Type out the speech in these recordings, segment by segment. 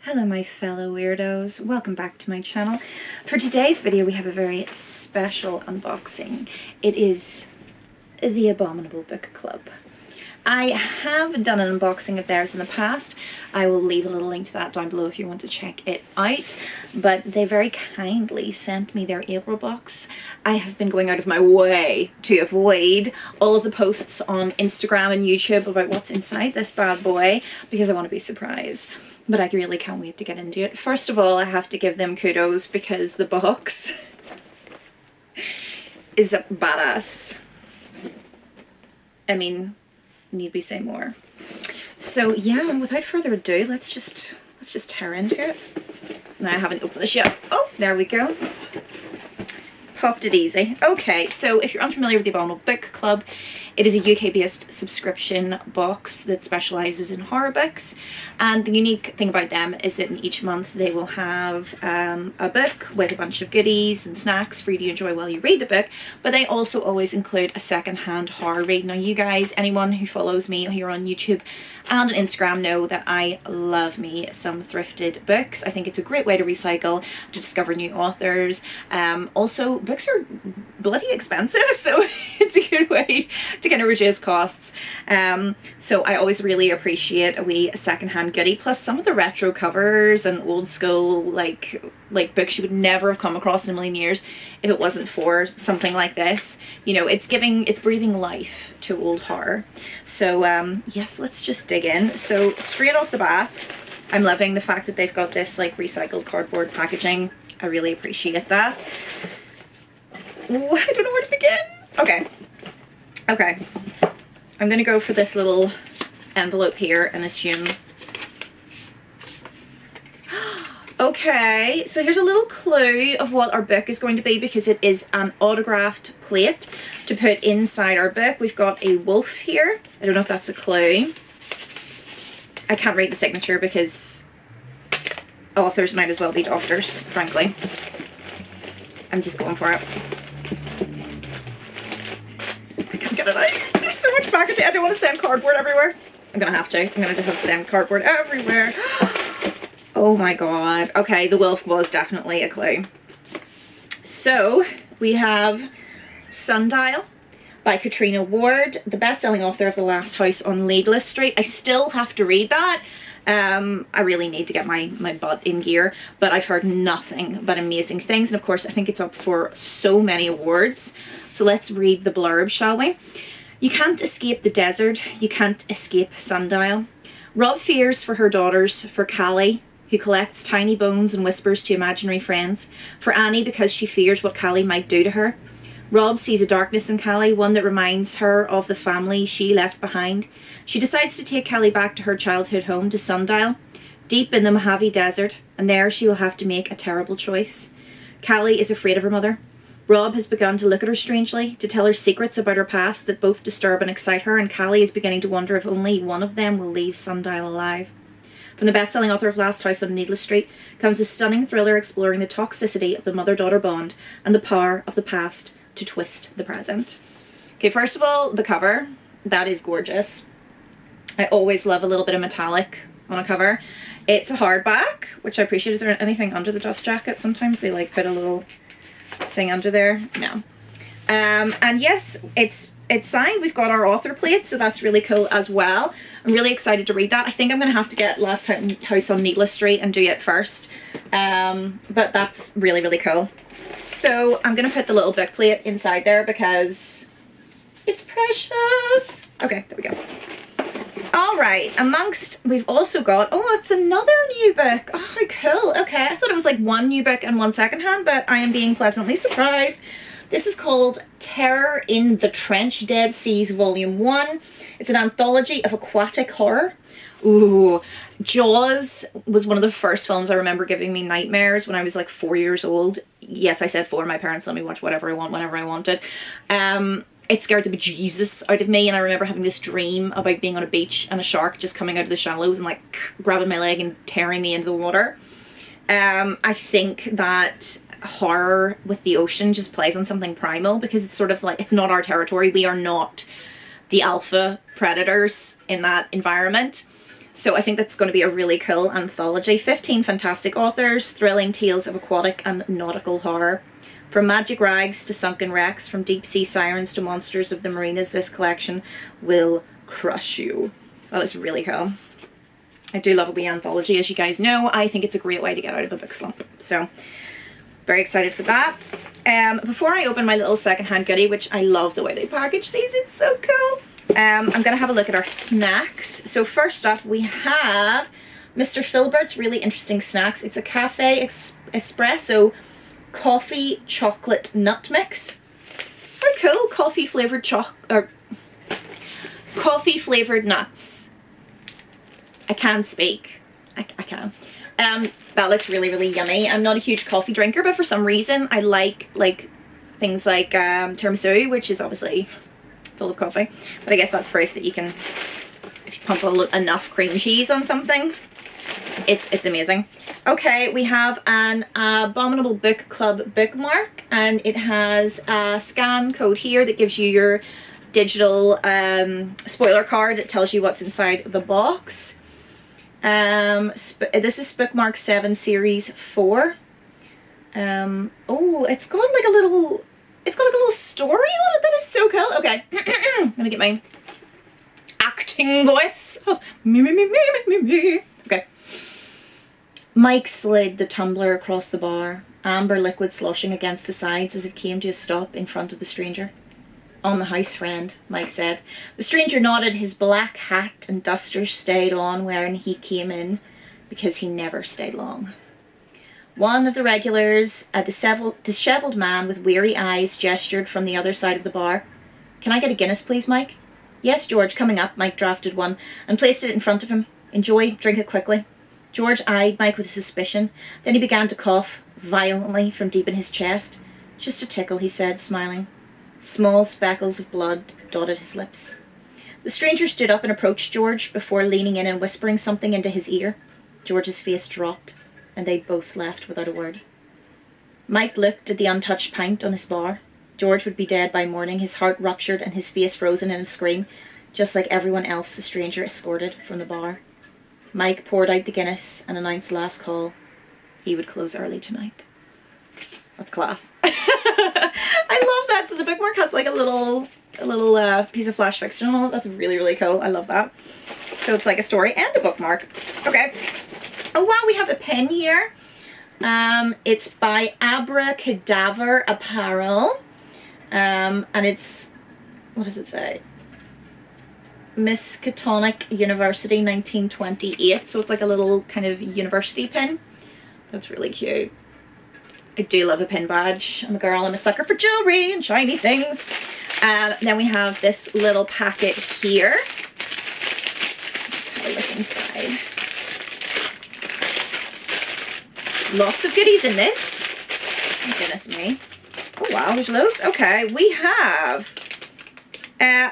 Hello my fellow weirdos, welcome back to my channel. For today's video we have a very special unboxing. It is the Abominable Book Club. I have done an unboxing of theirs in the past. I will leave a little link to that down below if you want to check it out. But they very kindly sent me their April box. I have been going out of my way to avoid all of the posts on Instagram and YouTube about what's inside this bad boy because I want to be surprised. But I really can't wait to get into it. First of all, I have to give them kudos because the box is badass. I mean, need we say more? So yeah, without further ado, let's just tear into it. Now I haven't opened this yet. Oh, there we go. Popped it easy. Okay, so if you're unfamiliar with the Abominable Book Club, it is a UK-based subscription box that specialises in horror books, and the unique thing about them is that in each month they will have a book with a bunch of goodies and snacks for you to enjoy while you read the book, but they also always include a second-hand horror read. Now you guys, anyone who follows me here on YouTube and on Instagram know that I love me some thrifted books. I think it's a great way to recycle, to discover new authors. Also, books are bloody expensive, so it's a good way to kind of reduce costs. So I always really appreciate a wee secondhand goodie. Plus some of the retro covers and old school like books you would never have come across in a million years if it wasn't for something like this. You know, it's breathing life to old horror. So yes, let's just dig in. So straight off the bat, I'm loving the fact that they've got this like recycled cardboard packaging. I really appreciate that. Ooh, I don't know where to begin. Okay, I'm gonna go for this little envelope here and assume. Okay, so here's a little clue of what our book is going to be, because it is an autographed plate to put inside our book. We've got a wolf here. I don't know if that's a clue. I can't read the signature because authors might as well be doctors, frankly. I'm just going for it. I can't get it out. There's so much packaging. I don't want to send cardboard everywhere. I'm gonna have to. I'm gonna just have to send cardboard everywhere. Oh my god. Okay, the wolf was definitely a clue. So we have Sundial by Katrina Ward, the best-selling author of The Last House on Needless Street. I still have to read that. I really need to get my butt in gear, but I've heard nothing but amazing things, and of course I think it's up for so many awards. So let's read the blurb, shall we? You can't escape the desert, you can't escape Sundial. Rob fears for her daughters, for Callie, who collects tiny bones and whispers to imaginary friends, for Annie because she fears what Callie might do to her. Rob sees a darkness in Callie, one that reminds her of the family she left behind. She decides to take Callie back to her childhood home, to Sundial, deep in the Mojave Desert, and there she will have to make a terrible choice. Callie is afraid of her mother. Rob has begun to look at her strangely, to tell her secrets about her past that both disturb and excite her, and Callie is beginning to wonder if only one of them will leave Sundial alive. From the best-selling author of Last House on Needless Street comes a stunning thriller exploring the toxicity of the mother-daughter bond and the power of the past to twist the present. Okay, first of all, the cover. That is gorgeous. I always love a little bit of metallic on a cover. It's a hardback, which I appreciate. Is there anything under the dust jacket? Sometimes they like put a little thing under there. No. And yes, it's signed. We've got our author plate, so that's really cool as well. I'm really excited to read that. I think I'm going to have to get Last House on Needless Street and do it first. But that's really, really cool. So I'm going to put the little book plate inside there because it's precious. Okay, there we go. All right, we've also got, oh, it's another new book. Oh, how cool. Okay, I thought it was like one new book and one secondhand, but I am being pleasantly surprised. This is called Terror in the Trench Dead Seas Volume 1. It's an anthology of aquatic horror. Ooh, Jaws was one of the first films I remember giving me nightmares when I was like 4 years old. Yes, I said 4. My parents let me watch whatever I want, whenever I wanted. It scared the bejesus out of me, and I remember having this dream about being on a beach and a shark just coming out of the shallows and like grabbing my leg and tearing me into the water. I think that horror with the ocean just plays on something primal, because it's sort of like, it's not our territory. We are not the alpha predators in that environment. So I think that's going to be a really cool anthology. 15 fantastic authors, thrilling tales of aquatic and nautical horror. From magic rags to sunken wrecks, from deep sea sirens to monsters of the marinas, this collection will crush you. That is really cool. I do love a wee anthology, as you guys know. I think it's a great way to get out of a book slump. So, very excited for that. Before I open my little secondhand goodie, which I love the way they package these, it's so cool. I'm going to have a look at our snacks. So first up, we have Mr. Filbert's really interesting snacks. It's a cafe espresso coffee chocolate nut mix. Very cool. Coffee flavored coffee flavored nuts. I can speak. I can. That looks really, really yummy. I'm not a huge coffee drinker, but for some reason I like things like tiramisu, which is obviously full of coffee. But I guess that's proof that you can, if you pump enough cream cheese on something, it's amazing. Okay, we have an Abominable Book Club bookmark, and it has a scan code here that gives you your digital spoiler card. It tells you what's inside the box. This is Bookmark 7 Series 4. Oh, it's got like a little story on it that is so cool. Okay, let me get my acting voice. Oh, me. Okay. Mike slid the tumbler across the bar, amber liquid sloshing against the sides as it came to a stop in front of the stranger. On the house, friend, Mike said. The stranger nodded. His black hat and duster stayed on when he came in, because he never stayed long. One of the regulars, a dishevelled man with weary eyes, gestured from the other side of the bar. Can I get a Guinness, please, Mike? Yes, George, coming up. Mike drafted one and placed it in front of him. Enjoy, drink it quickly. George eyed Mike with suspicion. Then he began to cough violently from deep in his chest. Just a tickle, he said, smiling. Small speckles of blood dotted his lips. The stranger stood up and approached George before leaning in and whispering something into his ear. George's face dropped, and they both left without a word. Mike looked at the untouched pint on his bar. George would be dead by morning, his heart ruptured and his face frozen in a scream, just like everyone else the stranger escorted from the bar. Mike poured out the Guinness and announced last call. He would close early tonight. That's class. I love that. So the bookmark has like a little piece of flash fiction and all. That's really, really cool. I love that. So it's like a story and a bookmark. Okay. Oh wow, we have a pen here. It's by Abracadaver Apparel. And it's, what does it say? Miskatonic University 1928. So it's like a little kind of university pin. That's really cute. I do love a pin badge. I'm a girl. I'm a sucker for jewelry and shiny things. Then we have this little packet here. Let's have a look inside. Lots of goodies in this. Oh, goodness me. Oh wow, there's loads. Okay, we have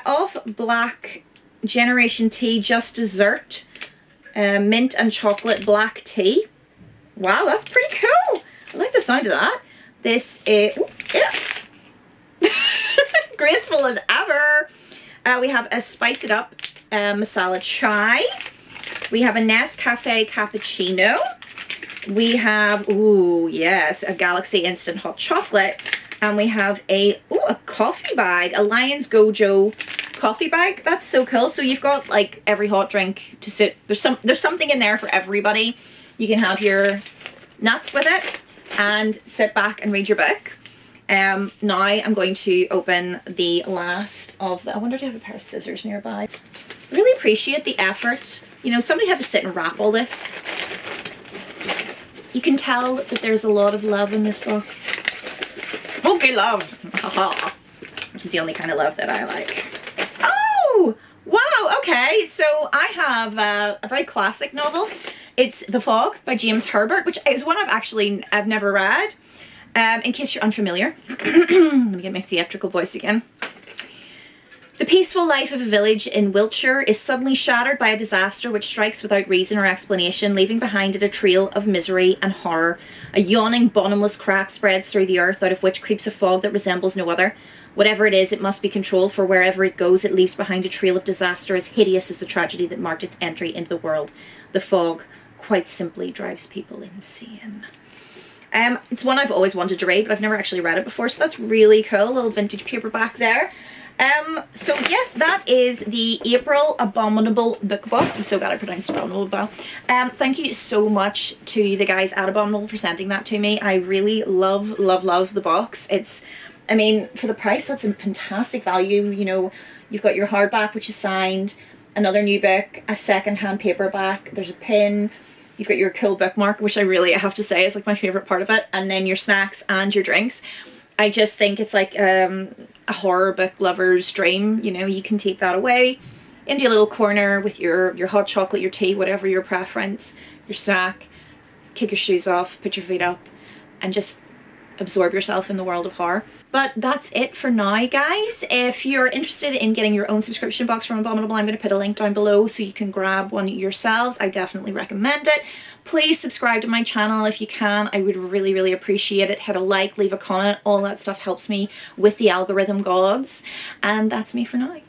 Off Black Generation Tea Just Dessert mint and chocolate black tea. Wow, that's pretty cool. I like the sound of that. This is graceful as ever. We have a Spice It Up masala chai. We have a Nescafe cappuccino. We have, ooh, yes, a Galaxy Instant Hot Chocolate. And we have a coffee bag, a Lion's Gojo coffee bag. That's so cool. So you've got like every hot drink to sit. There's something in there for everybody. You can have your nuts with it and sit back and read your book. Now I'm going to open the last of the, I wonder if I have a pair of scissors nearby. Really appreciate the effort. You know, somebody had to sit and wrap all this. You can tell that there's a lot of love in this box. Spooky love! Which is the only kind of love that I like. Oh! Wow, okay, so I have a very classic novel. It's The Fog by James Herbert, which is one I've never read. In case you're unfamiliar. Let me get my theatrical voice again. The peaceful life of a village in Wiltshire is suddenly shattered by a disaster which strikes without reason or explanation, leaving behind it a trail of misery and horror. A yawning, bottomless crack spreads through the earth, out of which creeps a fog that resembles no other. Whatever it is, it must be controlled, for wherever it goes, it leaves behind a trail of disaster as hideous as the tragedy that marked its entry into the world. The fog quite simply drives people insane. It's one I've always wanted to read, but I've never actually read it before, so that's really cool. A little vintage paperback there. So yes, that is the April Abominable book box. I'm so glad I pronounced Abominable well. Thank you so much to the guys at Abominable for sending that to me. I really love the box. It's, I mean, for the price, that's a fantastic value. You know, you've got your hardback, which is signed, another new book, a second-hand paperback, there's a pin, you've got your cool bookmark, which I have to say is like my favorite part of it, and then your snacks and your drinks. I just think it's like a horror book lover's dream. You know, you can take that away into your little corner with your hot chocolate, your tea, whatever your preference, your snack, kick your shoes off, put your feet up, and just absorb yourself in the world of horror. But that's it for now, guys. If you're interested in getting your own subscription box from Abominable, I'm going to put a link down below so you can grab one yourselves. I definitely recommend it. Please subscribe to my channel if you can. I would really appreciate it. Hit a like, leave a comment, all that stuff helps me with the algorithm gods. And that's me for now.